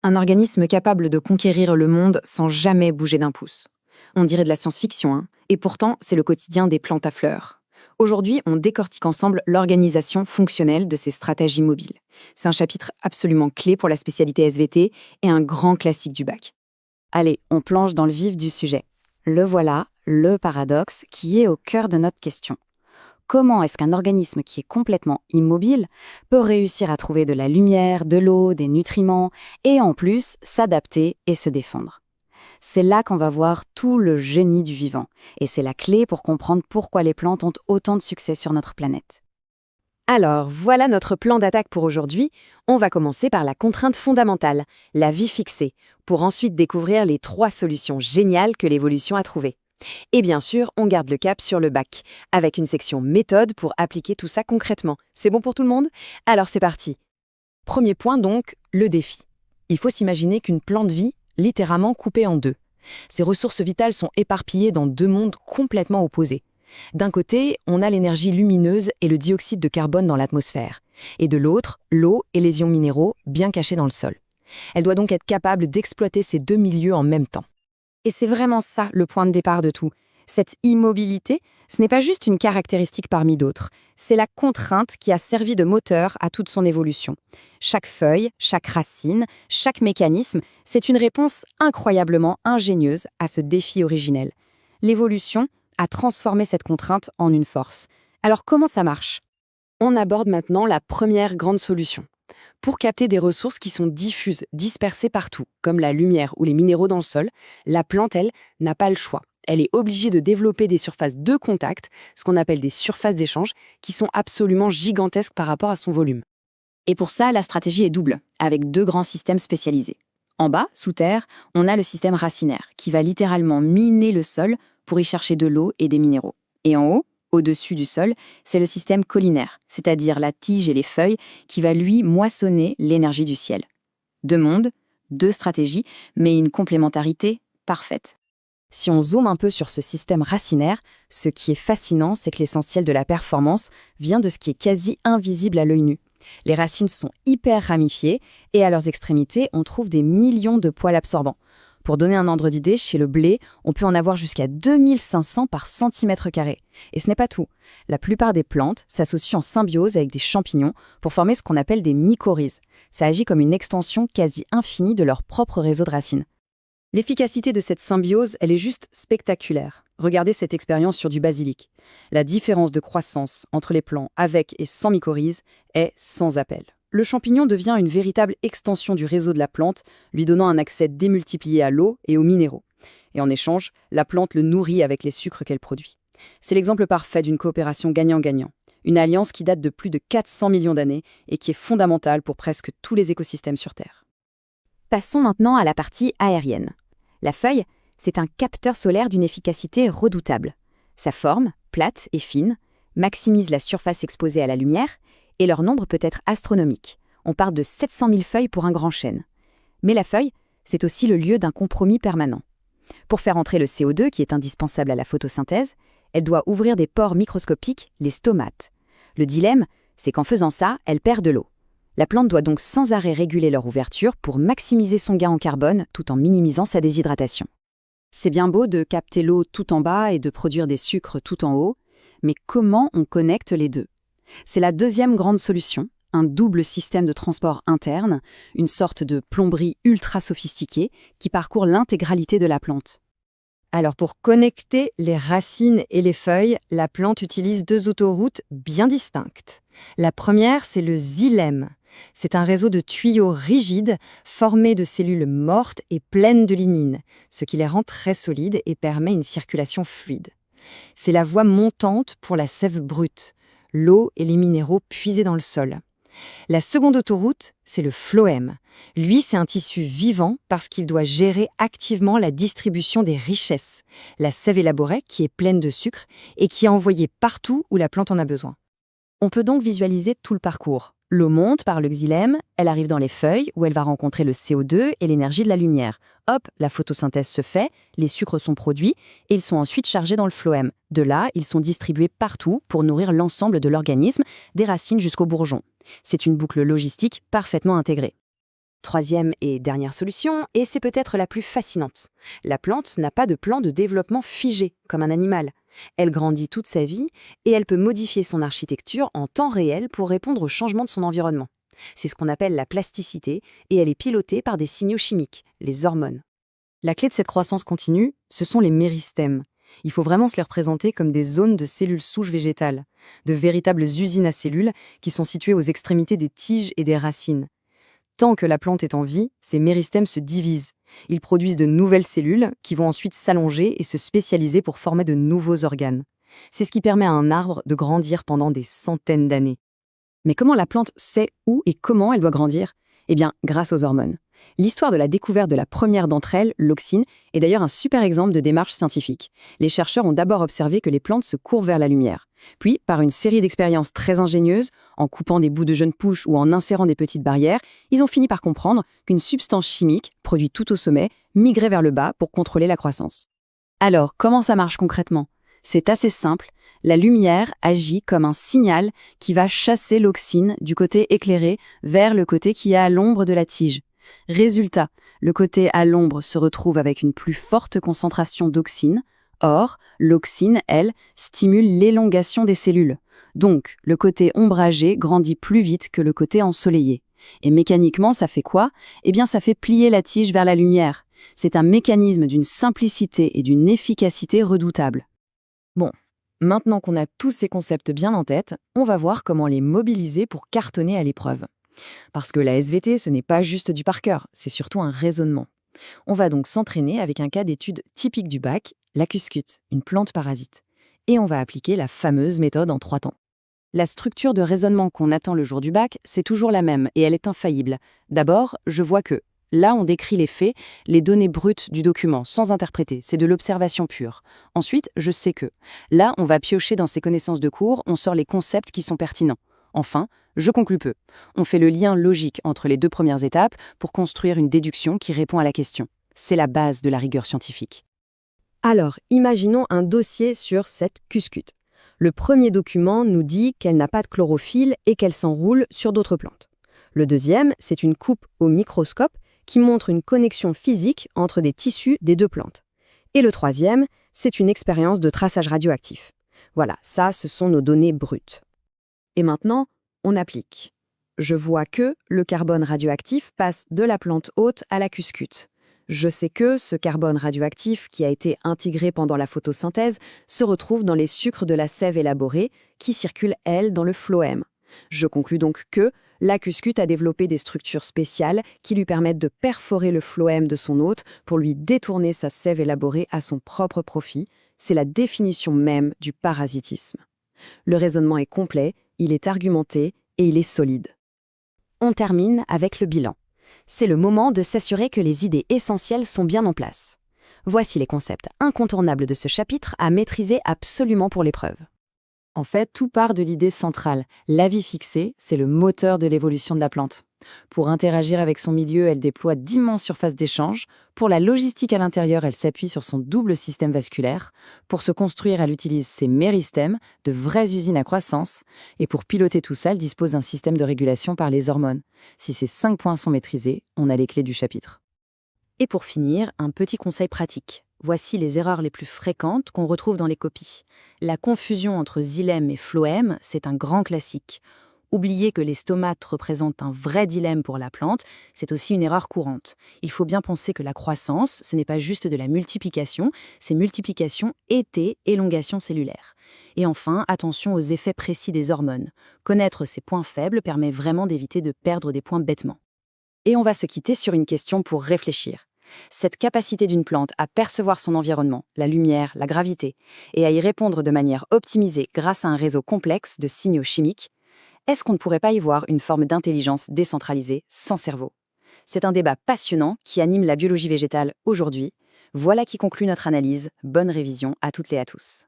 Un organisme capable de conquérir le monde sans jamais bouger d'un pouce. On dirait de la science-fiction, hein, et pourtant c'est le quotidien des plantes à fleurs. Aujourd'hui, on décortique ensemble l'organisation fonctionnelle de ces stratégies mobiles. C'est un chapitre absolument clé pour la spécialité SVT et un grand classique du bac. Allez, on plonge dans le vif du sujet. Le voilà, le paradoxe qui est au cœur de notre question. Comment est-ce qu'un organisme qui est complètement immobile peut réussir à trouver de la lumière, de l'eau, des nutriments et en plus s'adapter et se défendre? C'est là qu'on va voir tout le génie du vivant et c'est la clé pour comprendre pourquoi les plantes ont autant de succès sur notre planète. Alors, voilà notre plan d'attaque pour aujourd'hui. On va commencer par la contrainte fondamentale, la vie fixée, pour ensuite découvrir les 3 solutions géniales que l'évolution a trouvées. Et bien sûr, on garde le cap sur le bac, avec une section méthode pour appliquer tout ça concrètement. C'est bon pour tout le monde? Alors c'est parti. Premier point donc, le défi. Il faut s'imaginer qu'une plante vit littéralement coupée en deux. Ses ressources vitales sont éparpillées dans 2 mondes complètement opposés. D'un côté, on a l'énergie lumineuse et le dioxyde de carbone dans l'atmosphère, et de l'autre, l'eau et les ions minéraux bien cachés dans le sol. Elle doit donc être capable d'exploiter ces 2 milieux en même temps. Et c'est vraiment ça le point de départ de tout. Cette immobilité, ce n'est pas juste une caractéristique parmi d'autres, c'est la contrainte qui a servi de moteur à toute son évolution. Chaque feuille, chaque racine, chaque mécanisme, c'est une réponse incroyablement ingénieuse à ce défi originel. L'évolution a transformé cette contrainte en une force. Alors comment ça marche? On aborde maintenant la première grande solution. Pour capter des ressources qui sont diffuses, dispersées partout, comme la lumière ou les minéraux dans le sol, la plante, elle, n'a pas le choix. Elle est obligée de développer des surfaces de contact, ce qu'on appelle des surfaces d'échange, qui sont absolument gigantesques par rapport à son volume. Et pour ça, la stratégie est double, avec 2 grands systèmes spécialisés. En bas, sous terre, on a le système racinaire, qui va littéralement miner le sol pour y chercher de l'eau et des minéraux. Et en haut, au-dessus du sol, c'est le système collinaire, c'est-à-dire la tige et les feuilles, qui va lui moissonner l'énergie du ciel. 2 mondes, 2 stratégies, mais une complémentarité parfaite. Si on zoome un peu sur ce système racinaire, ce qui est fascinant, c'est que l'essentiel de la performance vient de ce qui est quasi invisible à l'œil nu. Les racines sont hyper ramifiées et à leurs extrémités, on trouve des millions de poils absorbants. Pour donner un ordre d'idée, chez le blé, on peut en avoir jusqu'à 2500 par centimètre carré. Et ce n'est pas tout. La plupart des plantes s'associent en symbiose avec des champignons pour former ce qu'on appelle des mycorhizes. Ça agit comme une extension quasi infinie de leur propre réseau de racines. L'efficacité de cette symbiose, elle est juste spectaculaire. Regardez cette expérience sur du basilic. La différence de croissance entre les plants avec et sans mycorhizes est sans appel. Le champignon devient une véritable extension du réseau de la plante, lui donnant un accès démultiplié à l'eau et aux minéraux. Et en échange, la plante le nourrit avec les sucres qu'elle produit. C'est l'exemple parfait d'une coopération gagnant-gagnant. Une alliance qui date de plus de 400 millions d'années et qui est fondamentale pour presque tous les écosystèmes sur Terre. Passons maintenant à la partie aérienne. La feuille, c'est un capteur solaire d'une efficacité redoutable. Sa forme, plate et fine, maximise la surface exposée à la lumière et leur nombre peut être astronomique. On parle de 700 000 feuilles pour un grand chêne. Mais la feuille, c'est aussi le lieu d'un compromis permanent. Pour faire entrer le CO2 qui est indispensable à la photosynthèse, elle doit ouvrir des pores microscopiques, les stomates. Le dilemme, c'est qu'en faisant ça, elle perd de l'eau. La plante doit donc sans arrêt réguler leur ouverture pour maximiser son gain en carbone tout en minimisant sa déshydratation. C'est bien beau de capter l'eau tout en bas et de produire des sucres tout en haut, mais comment on connecte les deux? C'est la deuxième grande solution, un double système de transport interne, une sorte de plomberie ultra sophistiquée qui parcourt l'intégralité de la plante. Alors pour connecter les racines et les feuilles, la plante utilise 2 autoroutes bien distinctes. La première, c'est le xylème. C'est un réseau de tuyaux rigides formés de cellules mortes et pleines de lignine, ce qui les rend très solides et permet une circulation fluide. C'est la voie montante pour la sève brute, l'eau et les minéraux puisés dans le sol. La seconde autoroute, c'est le phloème. Lui, c'est un tissu vivant parce qu'il doit gérer activement la distribution des richesses, la sève élaborée qui est pleine de sucre et qui est envoyée partout où la plante en a besoin. On peut donc visualiser tout le parcours. L'eau monte par le xylème, elle arrive dans les feuilles où elle va rencontrer le CO2 et l'énergie de la lumière. Hop, la photosynthèse se fait, les sucres sont produits et ils sont ensuite chargés dans le phloème. De là, ils sont distribués partout pour nourrir l'ensemble de l'organisme, des racines jusqu'aux bourgeons. C'est une boucle logistique parfaitement intégrée. Troisième et dernière solution, et c'est peut-être la plus fascinante. La plante n'a pas de plan de développement figé, comme un animal. Elle grandit toute sa vie et elle peut modifier son architecture en temps réel pour répondre aux changements de son environnement. C'est ce qu'on appelle la plasticité et elle est pilotée par des signaux chimiques, les hormones. La clé de cette croissance continue, ce sont les méristèmes. Il faut vraiment se les représenter comme des zones de cellules souches végétales, de véritables usines à cellules qui sont situées aux extrémités des tiges et des racines. Tant que la plante est en vie, ces méristèmes se divisent. Ils produisent de nouvelles cellules qui vont ensuite s'allonger et se spécialiser pour former de nouveaux organes. C'est ce qui permet à un arbre de grandir pendant des centaines d'années. Mais comment la plante sait où et comment elle doit grandir? Eh bien, grâce aux hormones. L'histoire de la découverte de la première d'entre elles, l'auxine, est d'ailleurs un super exemple de démarche scientifique. Les chercheurs ont d'abord observé que les plantes se courent vers la lumière. Puis, par une série d'expériences très ingénieuses, en coupant des bouts de jeunes pousses ou en insérant des petites barrières, ils ont fini par comprendre qu'une substance chimique, produite tout au sommet, migrait vers le bas pour contrôler la croissance. Alors, comment ça marche concrètement? C'est assez simple. La lumière agit comme un signal qui va chasser l'auxine du côté éclairé vers le côté qui est à l'ombre de la tige. Résultat, le côté à l'ombre se retrouve avec une plus forte concentration d'auxine. Or, l'auxine, elle, stimule l'élongation des cellules. Donc, le côté ombragé grandit plus vite que le côté ensoleillé. Et mécaniquement, ça fait quoi? Eh bien, ça fait plier la tige vers la lumière. C'est un mécanisme d'une simplicité et d'une efficacité redoutables. Bon, maintenant qu'on a tous ces concepts bien en tête, on va voir comment les mobiliser pour cartonner à l'épreuve. Parce que la SVT, ce n'est pas juste du par cœur, c'est surtout un raisonnement. On va donc s'entraîner avec un cas d'étude typique du bac, la cuscute, une plante parasite. Et on va appliquer la fameuse méthode en 3 temps. La structure de raisonnement qu'on attend le jour du bac, c'est toujours la même et elle est infaillible. D'abord, je vois que là, on décrit les faits, les données brutes du document, sans interpréter, c'est de l'observation pure. Ensuite, je sais que là, on va piocher dans ses connaissances de cours, on sort les concepts qui sont pertinents. Enfin, je conclus peu. On fait le lien logique entre les 2 premières étapes pour construire une déduction qui répond à la question. C'est la base de la rigueur scientifique. Alors, imaginons un dossier sur cette cuscute. Le premier document nous dit qu'elle n'a pas de chlorophylle et qu'elle s'enroule sur d'autres plantes. Le deuxième, c'est une coupe au microscope qui montre une connexion physique entre des tissus des 2 plantes. Et le troisième, c'est une expérience de traçage radioactif. Voilà, ça, ce sont nos données brutes. Et maintenant, on applique. Je vois que le carbone radioactif passe de la plante hôte à la cuscute. Je sais que ce carbone radioactif qui a été intégré pendant la photosynthèse se retrouve dans les sucres de la sève élaborée qui circulent, elles, dans le phloème. Je conclus donc que la cuscute a développé des structures spéciales qui lui permettent de perforer le phloème de son hôte pour lui détourner sa sève élaborée à son propre profit. C'est la définition même du parasitisme. Le raisonnement est complet, il est argumenté et il est solide. On termine avec le bilan. C'est le moment de s'assurer que les idées essentielles sont bien en place. Voici les concepts incontournables de ce chapitre à maîtriser absolument pour l'épreuve. En fait, tout part de l'idée centrale. La vie fixée, c'est le moteur de l'évolution de la plante. Pour interagir avec son milieu, elle déploie d'immenses surfaces d'échange. Pour la logistique à l'intérieur, elle s'appuie sur son double système vasculaire. Pour se construire, elle utilise ses méristèmes, de vraies usines à croissance. Et pour piloter tout ça, elle dispose d'un système de régulation par les hormones. Si ces 5 points sont maîtrisés, on a les clés du chapitre. Et pour finir, un petit conseil pratique. Voici les erreurs les plus fréquentes qu'on retrouve dans les copies. La confusion entre xylème et phloème, c'est un grand classique. Oublier que les stomates représentent un vrai dilemme pour la plante, c'est aussi une erreur courante. Il faut bien penser que la croissance, ce n'est pas juste de la multiplication, c'est multiplication et élongation cellulaire. Et enfin, attention aux effets précis des hormones. Connaître ces points faibles permet vraiment d'éviter de perdre des points bêtement. Et on va se quitter sur une question pour réfléchir. Cette capacité d'une plante à percevoir son environnement, la lumière, la gravité, et à y répondre de manière optimisée grâce à un réseau complexe de signaux chimiques, est-ce qu'on ne pourrait pas y voir une forme d'intelligence décentralisée sans cerveau? C'est un débat passionnant qui anime la biologie végétale aujourd'hui. Voilà qui conclut notre analyse. Bonne révision à toutes et à tous.